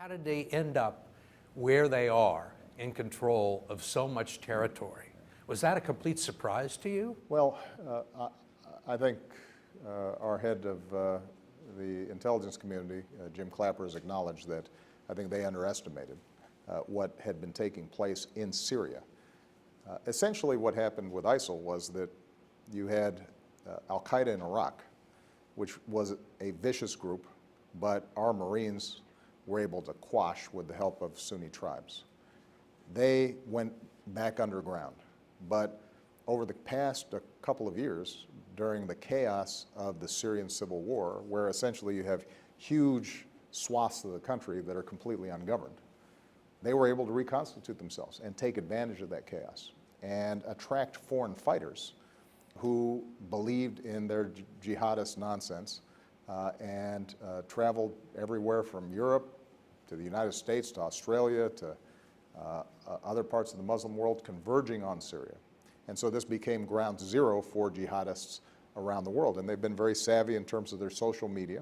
How did they end up where they are in control of so much territory? Was that a complete surprise to you? Well, I think our head of the intelligence community, Jim Clapper, has acknowledged that I think they underestimated what had been taking place in Syria. Essentially what happened with ISIL was that you had Al-Qaeda in Iraq, which was a vicious group, but our Marines were able to quash with the help of Sunni tribes. They went back underground, but over the past couple of years, during the chaos of the Syrian civil war, where essentially you have huge swaths of the country that are completely ungoverned, they were able to reconstitute themselves and take advantage of that chaos and attract foreign fighters who believed in their jihadist nonsense and traveled everywhere from Europe to the United States to Australia to other parts of the Muslim world converging on Syria. And so this became ground zero for jihadists around the world. And they've been very savvy in terms of their social media.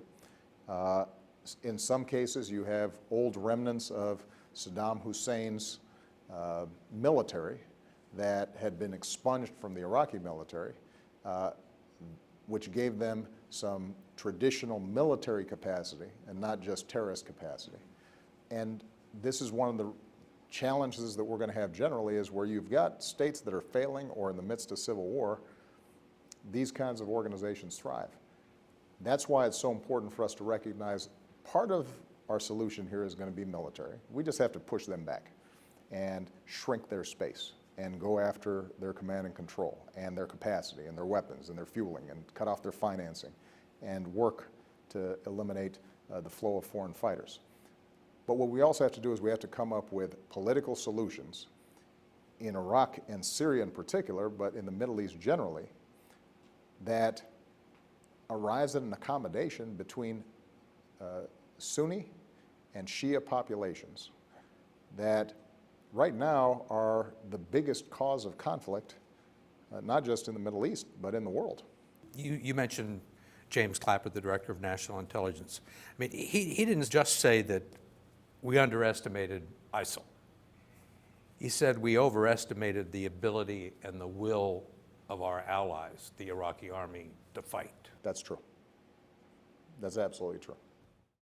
In some cases, you have old remnants of Saddam Hussein's military that had been expunged from the Iraqi military, which gave them some traditional military capacity and not just terrorist capacity. And this is one of the challenges that we're going to have generally, is where you've got states that are failing or in the midst of civil war, these kinds of organizations thrive. That's why it's so important for us to recognize part of our solution here is going to be military. We just have to push them back and shrink their space and go after their command and control and their capacity and their weapons and their fueling and cut off their financing and work to eliminate the flow of foreign fighters. But what we also have to do is we have to come up with political solutions in Iraq and Syria in particular, but in the Middle East generally, that arrives at an accommodation between Sunni and Shia populations that right now are the biggest cause of conflict, not just in the Middle East, but in the world. You mentioned James Clapper, the Director of National Intelligence. I mean, he didn't just say that we underestimated ISIL. He said we overestimated the ability and the will of our allies, the Iraqi army, to fight. That's true. That's absolutely true.